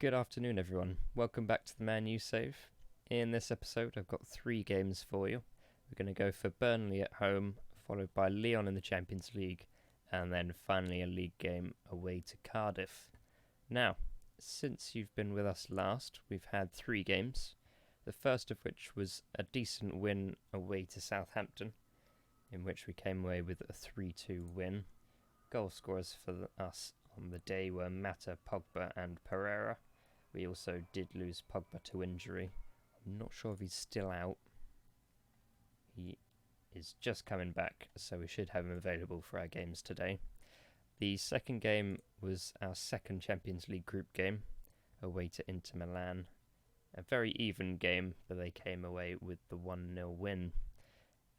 Good afternoon, everyone. Welcome back to the Man U Save. In this episode, I've got 3 games for you. We're going to go for Burnley at home, followed by Lyon in the Champions League, and then finally a league game away to Cardiff. Now, since you've been with us last, we've had 3 games. The first of which was a decent win away to Southampton, in which we came away with a 3-2 win. Goal scorers for us on the day were Mata, Pogba and Pereira. We also did lose Pogba to injury. I'm not sure if he's still out. He is just coming back, so we should have him available for our games today. The second game was our second Champions League group game, away to Inter Milan. A very even game, but they came away with the 1-0 win.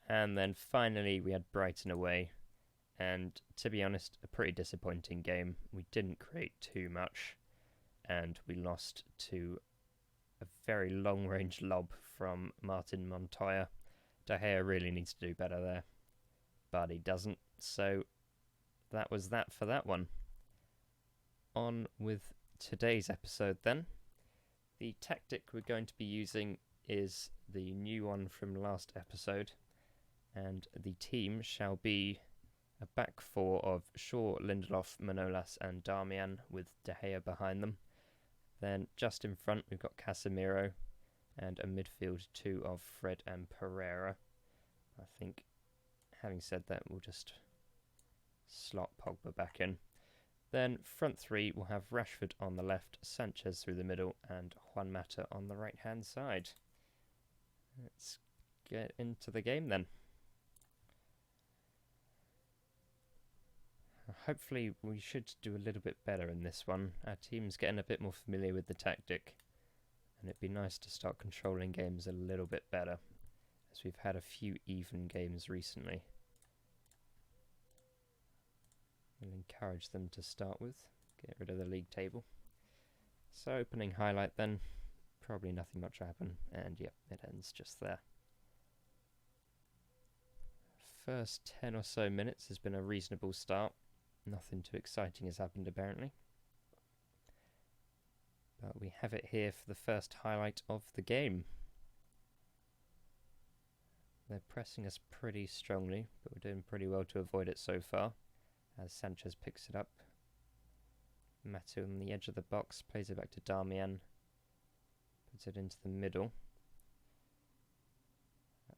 And then finally we had Brighton away, and to be honest, a pretty disappointing game. We didn't create too much, and we lost to a very long-range lob from Martin Montoya. De Gea really needs to do better there, but he doesn't, so that was that for that one. On with today's episode then. The tactic we're going to be using is the new one from last episode, and the team shall be a back four of Shaw, Lindelof, Manolas and Darmian with De Gea behind them. Then just in front we've got Casemiro and a midfield 2 of Fred and Pereira. I think, having said that, we'll just slot Pogba back in. Then front 3 we'll have Rashford on the left, Sanchez through the middle and Juan Mata on the right hand side. Let's get into the game then. Hopefully we should do a little bit better in this one. Our team's getting a bit more familiar with the tactic, and it'd be nice to start controlling games a little bit better, as we've had a few even games recently. We'll encourage them to start with, get rid of the league table. So opening highlight then, probably nothing much will happen, and yep, it ends just there. First 10 or so minutes has been a reasonable start. Nothing too exciting has happened apparently. But we have it here for the first highlight of the game. They're pressing us pretty strongly, but we're doing pretty well to avoid it so far, as Sanchez picks it up. Matu on the edge of the box, plays it back to Darmian, puts it into the middle.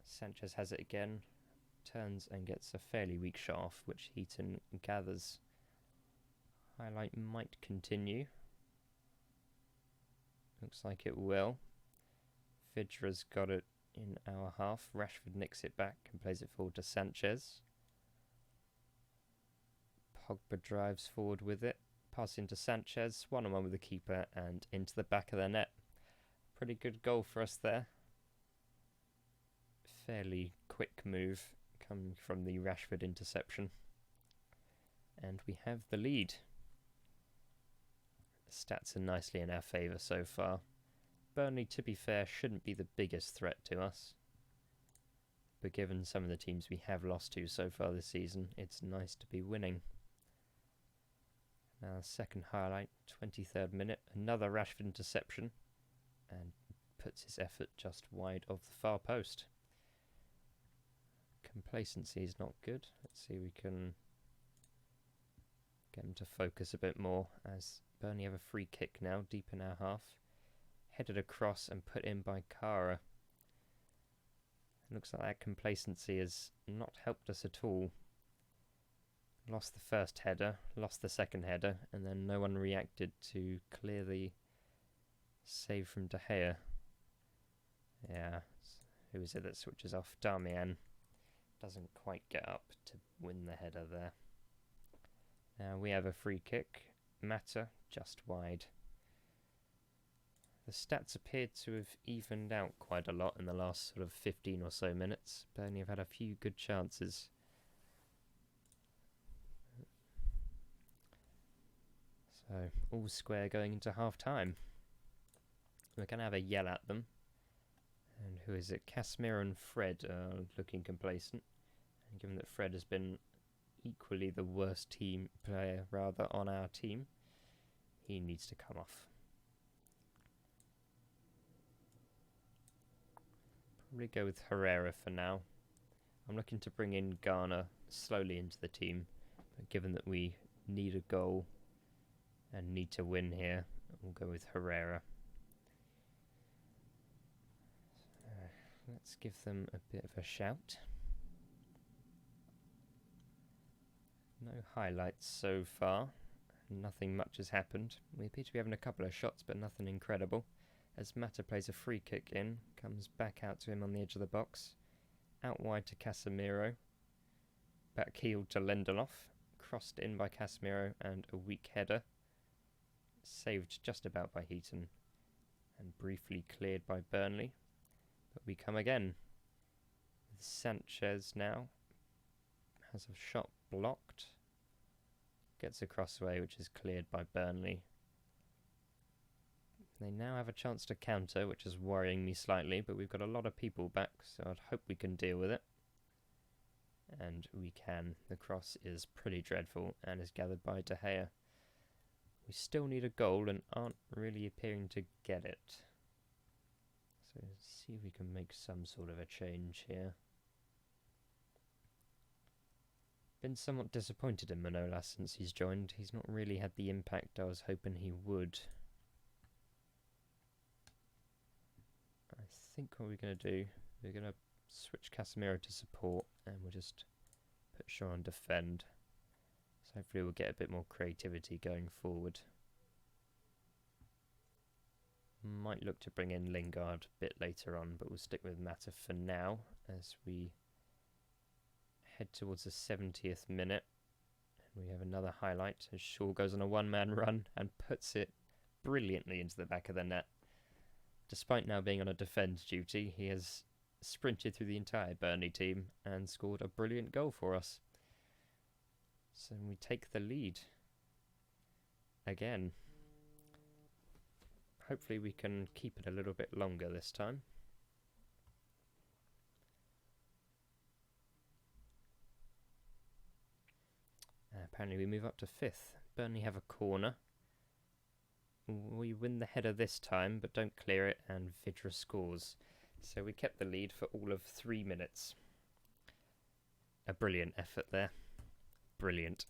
Sanchez has it again, turns and gets a fairly weak shot off, which Heaton gathers. Highlight might continue. Looks like it will. Vidra's got it in our half. Rashford nicks it back and plays it forward to Sanchez. Pogba drives forward with it, passing to Sanchez, 1-on-1 with the keeper and into the back of the net. Pretty good goal for us there. Fairly quick move coming from the Rashford interception. And we have the lead. The stats are nicely in our favour so far. Burnley, to be fair, shouldn't be the biggest threat to us, but given some of the teams we have lost to so far this season, it's nice to be winning. Now, second highlight, 23rd minute, another Rashford interception, and puts his effort just wide of the far post. Complacency is not good. Let's see if we can get him to focus a bit more, as Burnley have a free kick now, deep in our half. Headed across and put in by Kara. It looks like that complacency has not helped us at all. Lost the first header, lost the second header, and then no one reacted to clear the save from De Gea. Yeah, who is it that switches off? Darmian. Doesn't quite get up to win the header there. Now we have a free kick. Mata just wide. The stats appear to have evened out quite a lot in the last sort of 15 or so minutes. Burnley have had a few good chances. So all square going into half time. We're going to have a yell at them. And who is it? Casemiro and Fred are looking complacent. And given that Fred has been equally the worst team player, rather, on our team, he needs to come off. Probably go with Herrera for now. I'm looking to bring in Garner slowly into the team, but given that we need a goal and need to win here, we'll go with Herrera. Let's give them a bit of a shout. No highlights so far. Nothing much has happened. We appear to be having a couple of shots, but nothing incredible. As Mata plays a free kick in, comes back out to him on the edge of the box. Out wide to Casemiro. Back heeled to Lindelof. Crossed in by Casemiro and a weak header. Saved just about by Heaton. And briefly cleared by Burnley. But we come again. Sanchez now has a shot blocked. Gets a crossaway which is cleared by Burnley. They now have a chance to counter, which is worrying me slightly, but we've got a lot of people back, so I'd hope we can deal with it. And we can. The cross is pretty dreadful and is gathered by De Gea. We still need a goal and aren't really appearing to get it. So let's see if we can make some sort of a change here. Been somewhat disappointed in Manolas since he's joined. He's not really had the impact I was hoping he would. I think what we're going to do, we're going to switch Casemiro to support and we'll just put Shaw on defend. So hopefully we'll get a bit more creativity going forward. Might look to bring in Lingard a bit later on, but we'll stick with Mata for now as we head towards the 70th minute. And we have another highlight as Shaw goes on a one-man run and puts it brilliantly into the back of the net. Despite now being on a defend duty, he has sprinted through the entire Burnley team and scored a brilliant goal for us. So we take the lead again. Hopefully we can keep it a little bit longer this time. Apparently we move up to 5th. Burnley have a corner. We win the header this time, but don't clear it, and Vidra scores. So we kept the lead for all of 3 minutes. A brilliant effort there. Brilliant.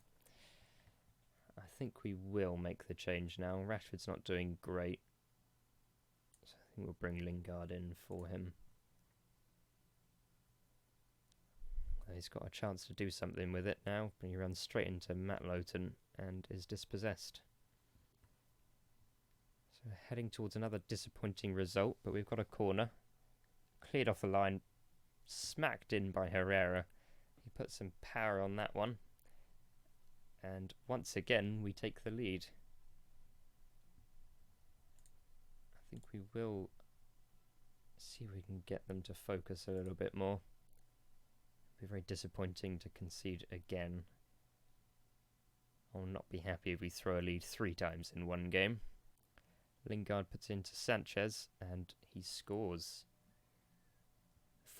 I think we will make the change now. Rashford's not doing great. So I think we'll bring Lingard in for him. He's got a chance to do something with it now, but he runs straight into Matt Lowton and is dispossessed. So heading towards another disappointing result, but we've got a corner. Cleared off the line, smacked in by Herrera. He put some power on that one. And once again, we take the lead. I think we will see if we can get them to focus a little bit more. It'll be very disappointing to concede again. I'll not be happy if we throw a lead 3 times in one game. Lingard puts into Sanchez and he scores.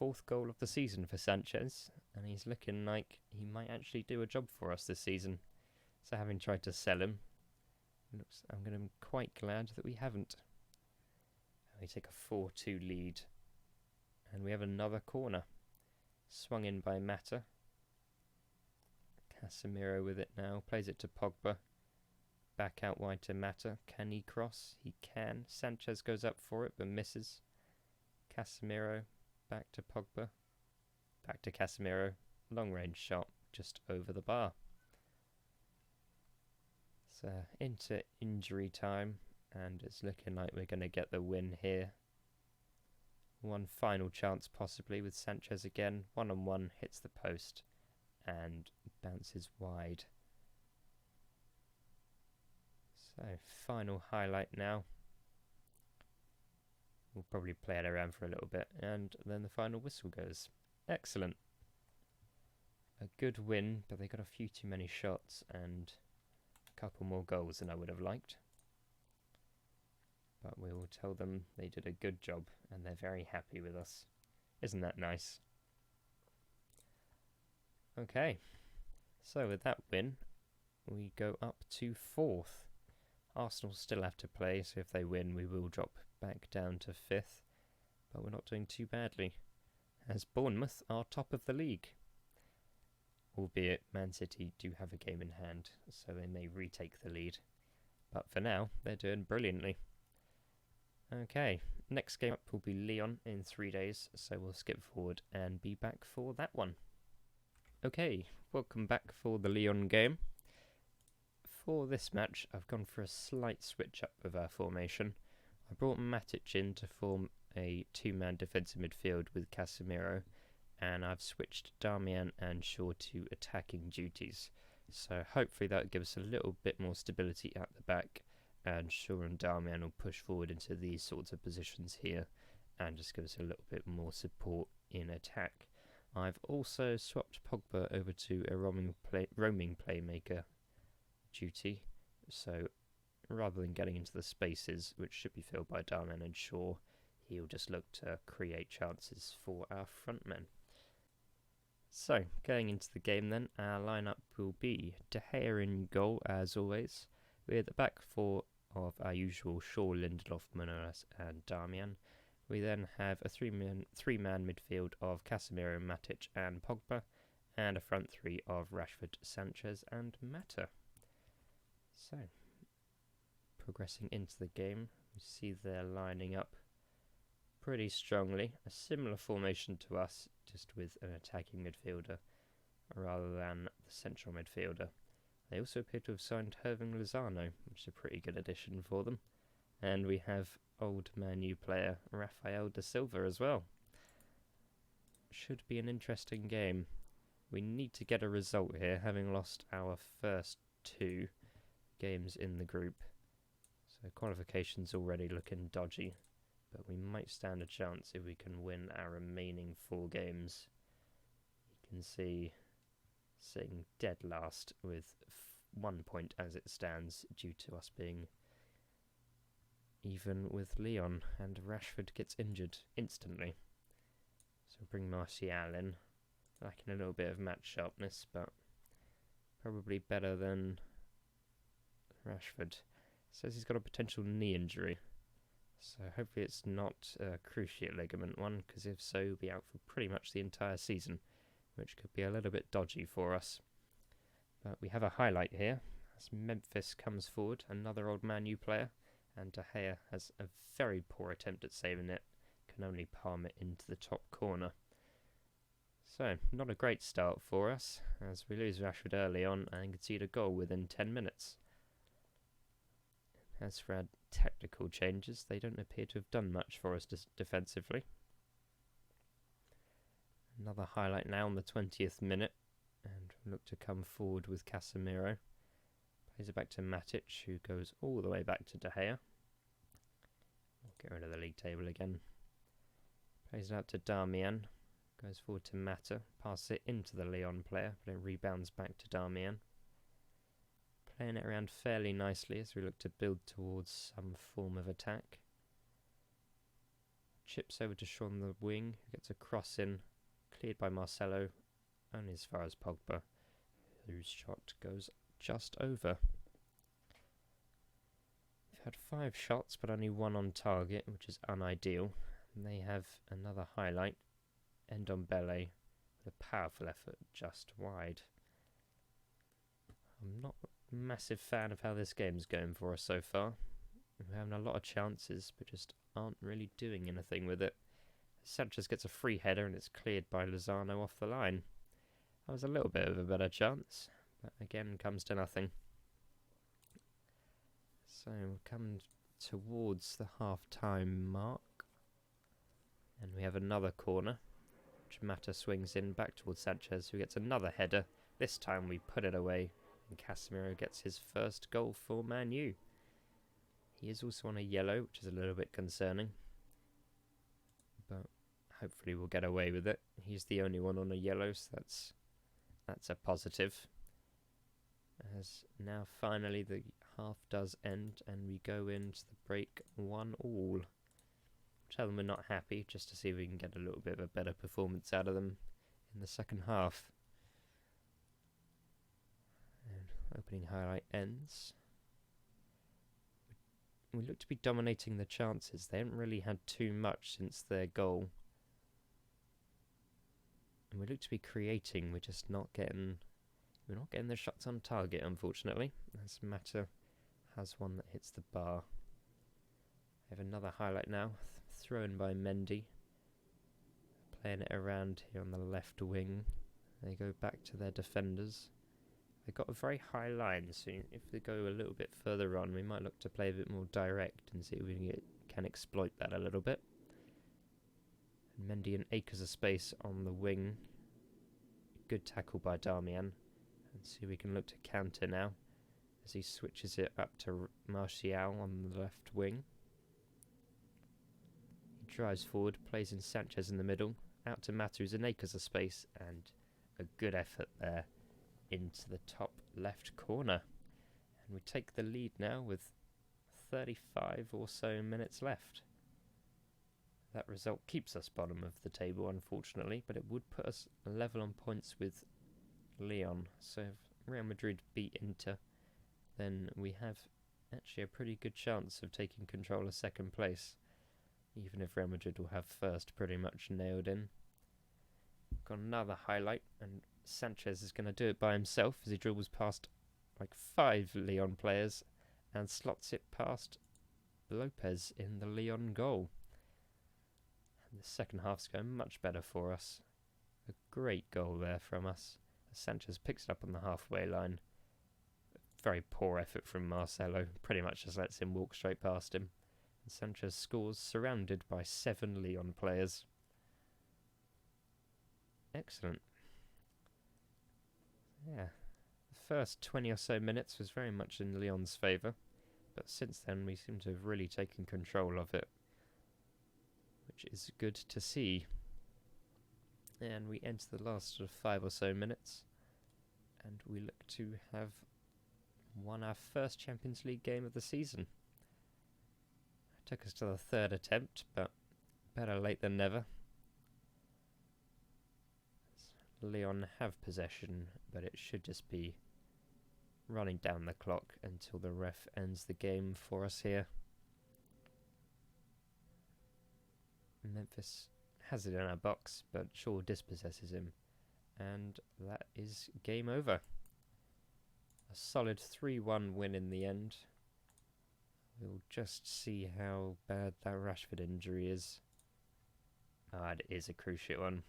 4th goal of the season for Sanchez, and he's looking like he might actually do a job for us this season. So having tried to sell him, I'm going to be quite glad that we haven't. We take a 4-2 lead, and we have another corner. Swung in by Mata. Casemiro with it now, plays it to Pogba. Back out wide to Mata. Can he cross? He can. Sanchez goes up for it, but misses. Casemiro, back to Pogba. Back to Casemiro. Long range shot, just over the bar. So into injury time, and it's looking like we're going to get the win here. One final chance possibly with Sanchez again. 1-on-1, hits the post and bounces wide. So final highlight now. We'll probably play it around for a little bit and then the final whistle goes. Excellent. A good win, but they got a few too many shots and a couple more goals than I would have liked. But we will tell them they did a good job and they're very happy with us. Isn't that nice? Okay, so with that win, we go up to 4th. Arsenal still have to play, so if they win, we will drop back down to 5th. But we're not doing too badly. as Bournemouth are top of the league. Albeit Man City do have a game in hand, so they may retake the lead. But for now, they're doing brilliantly. Okay, next game up will be Lyon in 3 days, so we'll skip forward and be back for that one. Okay, welcome back for the Lyon game. For this match, I've gone for a slight switch up of our formation. I brought Matic in to form a 2-man defensive midfield with Casemiro, and I've switched Darmian and Shaw to attacking duties. So hopefully that gives us a little bit more stability at the back, and Shaw and Darmian will push forward into these sorts of positions here and just give us a little bit more support in attack. I've also swapped Pogba over to a roaming playmaker duty, so rather than getting into the spaces which should be filled by Darmian and Shaw, he'll just look to create chances for our front men. So, going into the game then, our lineup will be De Gea in goal as always, with the back four of our usual Shaw, Lindelof, Manolas and Darmian. We then have a three-man midfield of Casemiro, Matic and Pogba, and a front three of Rashford, Sanchez and Mata. So, progressing into the game, we see they're lining up pretty strongly, a similar formation to us, just with an attacking midfielder rather than the central midfielder. They also appear to have signed Hirving Lozano, which is a pretty good addition for them. And we have old Man U player Rafael da Silva as well. Should be an interesting game. We need to get a result here, having lost our first 2 games in the group. So qualification's already looking dodgy, but we might stand a chance if we can win our remaining 4 games. You can see sitting dead last with 1 point as it stands, due to us being even with Lyon, and Rashford gets injured instantly. So bring Martial in, lacking a little bit of match sharpness, but probably better than Rashford. Says he's got a potential knee injury, so hopefully it's not a cruciate ligament one, because if so, he'll be out for pretty much the entire season, which could be a little bit dodgy for us. But we have a highlight here, as Memphis comes forward, another old Man U player, and De Gea has a very poor attempt at saving it, can only palm it into the top corner. So, not a great start for us, as we lose Rashford early on and concede a goal within 10 minutes. As for our tactical changes, they don't appear to have done much for us defensively. Another highlight now on the 20th minute, and look to come forward with Casemiro. Plays it back to Matic, who goes all the way back to De Gea. We'll get rid of the league table again. Plays it out to Darmian. Goes forward to Mata. Passes it into the Lyon player, but it rebounds back to Darmian. Playing it around fairly nicely as we look to build towards some form of attack. Chips over to Shaw on the wing, who gets a cross in. Cleared by Marcelo, only as far as Pogba, whose shot goes just over. We've had 5 shots, but only 1 on target, which is unideal. And they have another highlight, Ndombele, with a powerful effort just wide. I'm not a massive fan of how this game's going for us so far. We're having a lot of chances, but just aren't really doing anything with it. Sanchez gets a free header and it's cleared by Lozano off the line. That was a little bit of a better chance, but again comes to nothing. So we'll come towards the half-time mark, and we have another corner, which Mata swings in back towards Sanchez, who gets another header. This time we put it away, and Casemiro gets his first goal for Man U. He is also on a yellow, which is a little bit concerning, but hopefully we'll get away with it. He's the only one on a yellow, so that's a positive. As now finally the half does end and we go into the break 1-1. Tell them we're not happy, just to see if we can get a little bit of a better performance out of them in the second half. And opening highlight ends. We look to be dominating the chances. They haven't really had too much since their goal. And we look to be creating, we're just not getting... We're not getting the shots on target, unfortunately. As Mata has one that hits the bar. We have another highlight now, thrown by Mendy. Playing it around here on the left wing. They go back to their defenders. They've got a very high line, so if they go a little bit further on, we might look to play a bit more direct and see if we can exploit that a little bit. And Mendy and acres of space on the wing. Good tackle by Darmian. And see we can look to counter now as he switches it up to Martial on the left wing. He drives forward, plays in Sanchez in the middle, out to Mata, who's in acres of space, and a good effort there into the top left corner. And we take the lead now with 35 or so minutes left. That result keeps us bottom of the table, unfortunately, but it would put us level on points with Lyon. So if Real Madrid beat Inter, then we have actually a pretty good chance of taking control of second place, even if Real Madrid will have first pretty much nailed in. Got another highlight, and Sanchez is going to do it by himself as he dribbles past like 5 Lyon players and slots it past Lopez in the Lyon goal. And the second half's going much better for us. A great goal there from us. Sanchez picks it up on the halfway line. Very poor effort from Marcelo. Pretty much just lets him walk straight past him. And Sanchez scores surrounded by 7 Lyon players. Excellent. Yeah. The first 20 or so minutes was very much in Lyon's favour. But since then we seem to have really taken control of it, which is good to see. And we enter the last sort of 5 or so minutes, and we look to have won our first Champions League game of the season. It took us to the 3rd attempt, but better late than never. Lyon have possession, but it should just be running down the clock until the ref ends the game for us here. Memphis has it in our box, but Shaw dispossesses him, and that is game over. A solid 3-1 win in the end. We'll just see how bad that Rashford injury is. It is a cruciate one.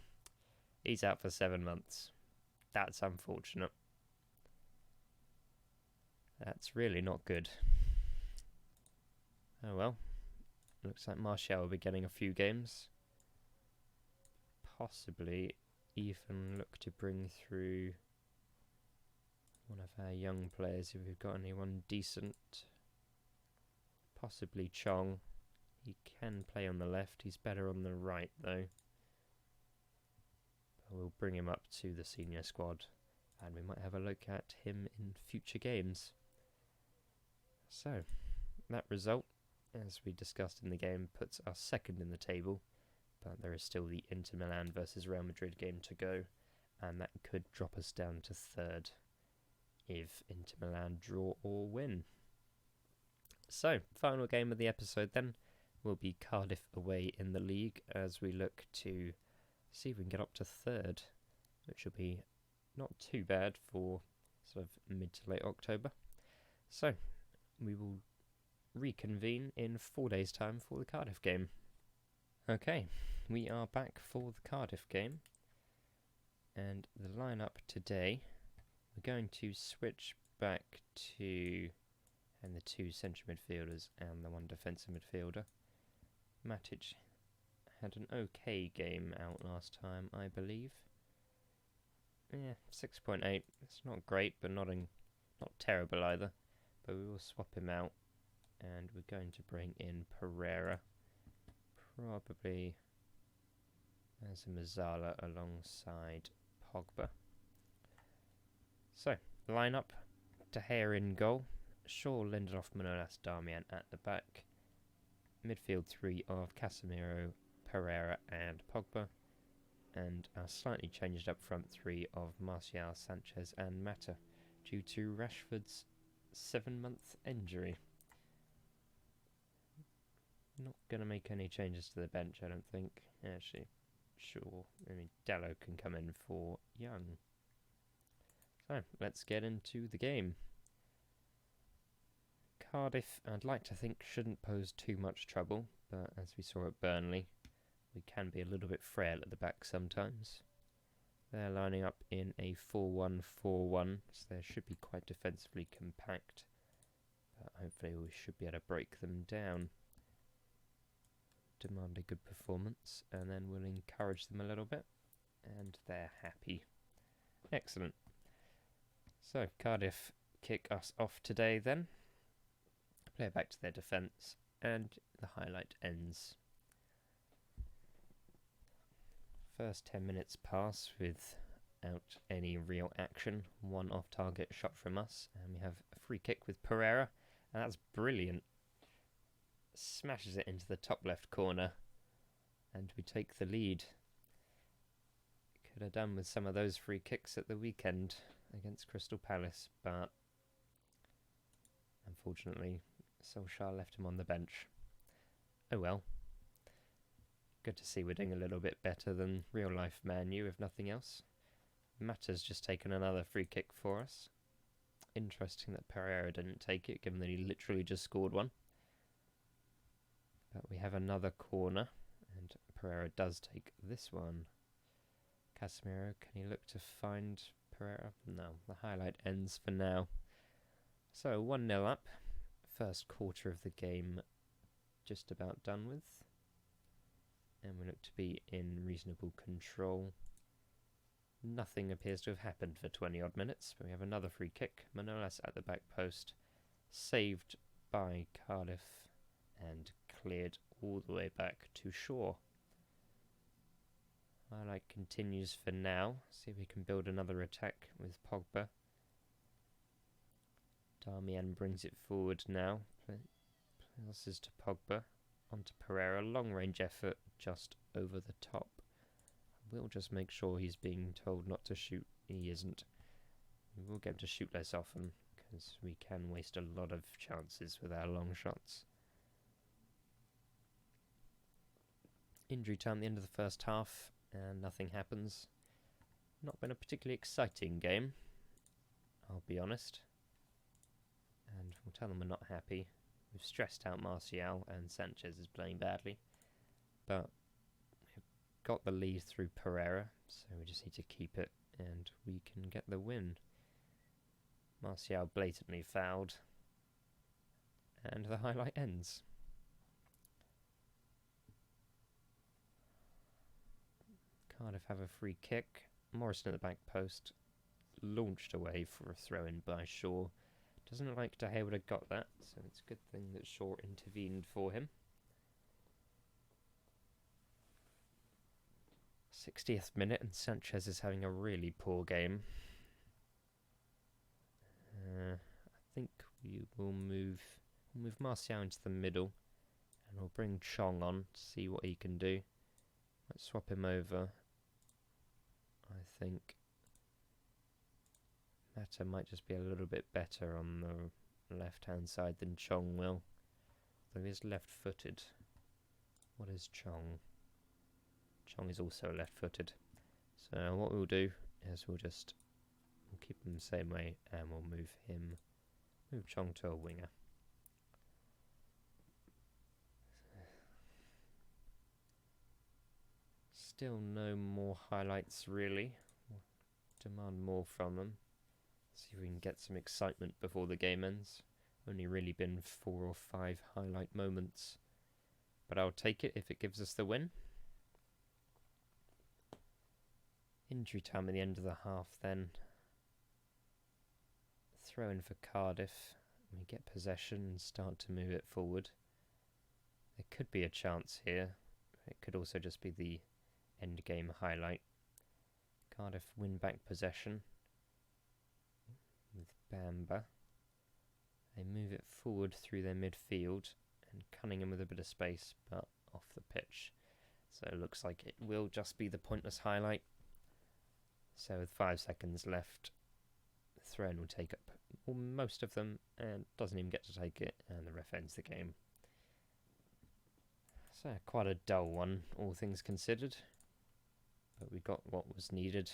He's out for 7 months. That's unfortunate. That's really not good. Oh well. Looks like Martial will be getting a few games. Possibly even look to bring through one of our young players if we've got anyone decent. Possibly Chong. He can play on the left. He's better on the right though. But we'll bring him up to the senior squad and we might have a look at him in future games. So, that result, as we discussed in the game, puts us second in the table. But there is still the Inter Milan versus Real Madrid game to go, and that could drop us down to 3rd if Inter Milan draw or win. So, final game of the episode then will be Cardiff away in the league as we look to see if we can get up to 3rd, which will be not too bad for sort of mid to late October. So, we will reconvene in 4 days' time for the Cardiff game. Okay, we are back for the Cardiff game, and the lineup today, we're going to switch back to and the 2 central midfielders and the 1 defensive midfielder. Matic had an okay game out last time, I believe. Yeah, 6.8. It's not great, but not terrible either. But we will swap him out, and we're going to bring in Pereira. Probably as a Mazzala alongside Pogba. So, lineup: De Gea in goal, Shaw, Lindelof, Manolas, Darmian at the back. Midfield 3 of Casemiro, Pereira and Pogba. And our slightly changed up front 3 of Martial, Sanchez and Mata, due to Rashford's 7-month injury. Not going to make any changes to the bench, I don't think. Actually, Sure, I mean, Dello can come in for Young. So, let's get into the game. Cardiff, I'd like to think, shouldn't pose too much trouble, but as we saw at Burnley, we can be a little bit frail at the back sometimes. They're lining up in a 4-1-4-1, so they should be quite defensively compact, but hopefully we should be able to break them down. Demand a good performance, and then we'll encourage them a little bit, and they're happy. Excellent. So, Cardiff kick us off today then. Play it back to their defence, and the highlight ends. First 10 minutes pass without any real action. One off-target shot from us, and we have a free kick with Pereira, and that's brilliant. Smashes it into the top left corner, and we take the lead. Could have done with some of those free kicks at the weekend against Crystal Palace, but unfortunately Solskjaer left him on the bench. Oh well. Good to see we're doing a little bit better than real life Man U, if nothing else. Mata's just taken another free kick for us. Interesting that Pereira didn't take it, given that he literally just scored one. But we have another corner, and Pereira does take this one. Casemiro, can he look to find Pereira? No, the highlight ends for now. So 1-0 up. First quarter of the game just about done with. And we look to be in reasonable control. Nothing appears to have happened for 20 odd minutes, but we have another free kick. Manolas at the back post, saved by Cardiff and cleared all the way back to Shaw. Highlight continues for now. See if we can build another attack with Pogba. Darmian brings it forward now. Passes to Pogba. Onto Pereira. Long range effort just over the top. We'll just make sure he's being told not to shoot. He isn't. We will get him to shoot less often, because we can waste a lot of chances with our long shots. Injury time at the end of the first half, and nothing happens. Not been a particularly exciting game, I'll be honest. And we'll tell them we're not happy. We've stressed out Martial, and Sanchez is playing badly. But we've got the lead through Pereira, so we just need to keep it, and we can get the win. Martial blatantly fouled, and the highlight ends. Cardiff have a free kick. Morrison at the back post, launched away for a throw-in by Shaw. Doesn't look like De Gea would have got that, so it's a good thing that Shaw intervened for him. 60th minute, and Sanchez is having a really poor game. I think we will move Martial into the middle, and we'll bring Chong on to see what he can do. Let's swap him over. I think Mata might just be a little bit better on the left-hand side than Chong will. Though he is left-footed. What is Chong? Chong is also left-footed. So what we'll do is we'll keep him the same way, and we'll move Chong to a winger. Still no more highlights really. We'll demand more from them. See if we can get some excitement before the game ends. Only really been 4 or 5 highlight moments. But I'll take it if it gives us the win. Injury time at the end of the half then. Throw in for Cardiff. We get possession and start to move it forward. There could be a chance here. It could also just be the end game highlight. Cardiff win back possession with Bamba. They move it forward through their midfield, and Cunningham with a bit of space, but off the pitch. So it looks like it will just be the pointless highlight. So with 5 seconds left, the throw-in will take up most of them, and doesn't even get to take it, and the ref ends the game. So quite a dull one, all things considered. but we got what was needed.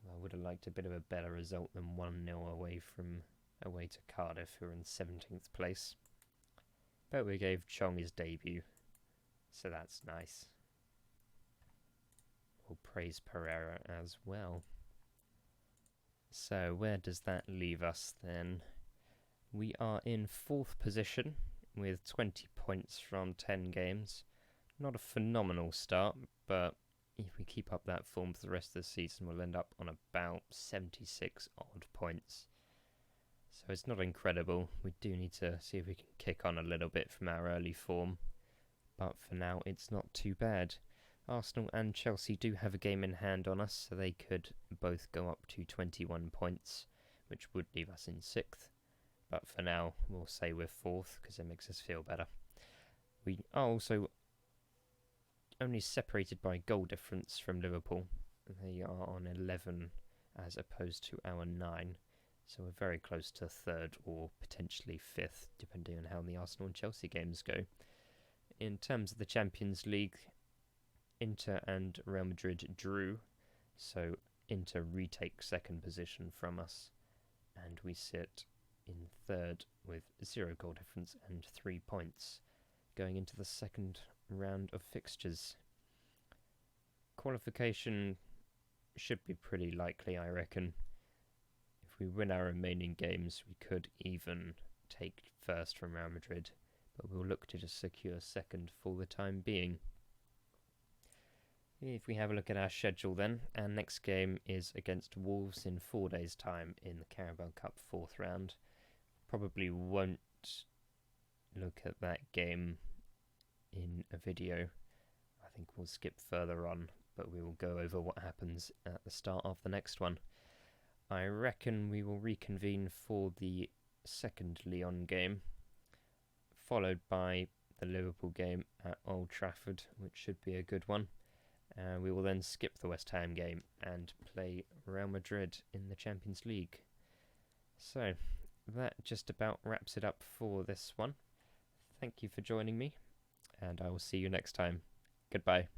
I would have liked a bit of a better result than 1-0 away to Cardiff, who are in 17th place. But we gave Chong his debut, so that's nice. We'll praise Pereira as well. So where does that leave us then? We are in 4th position with 20 points from 10 games. Not a phenomenal start, but if we keep up that form for the rest of the season, we'll end up on about 76 odd points. So it's not incredible. We do need to see if we can kick on a little bit from our early form. But for now, it's not too bad. Arsenal and Chelsea do have a game in hand on us, so they could both go up to 21 points, which would leave us in 6th. But for now, we'll say we're 4th, because it makes us feel better. We are also only separated by goal difference from Liverpool. They are on 11 as opposed to our 9. So we're very close to 3rd or potentially 5th, depending on how the Arsenal and Chelsea games go. In terms of the Champions League, Inter and Real Madrid drew, so Inter retake 2nd position from us, and we sit in 3rd with 0 goal difference and 3 points, going into the 2nd round of fixtures. Qualification should be pretty likely, I reckon. If we win our remaining games, we could even take 1st from Real Madrid, but we'll look to just secure 2nd for the time being. If we have a look at our schedule then, our next game is against Wolves in 4 days' time in the Carabao Cup 4th round. Probably won't look at that game in a video. I think we'll skip further on, but we will go over what happens at the start of the next one. I reckon we will reconvene for the 2nd Lyon game, followed by the Liverpool game at Old Trafford, which should be a good one. We will then skip the West Ham game and play Real Madrid in the Champions League. So that just about wraps it up for this one. Thank you for joining me, and I will see you next time. Goodbye.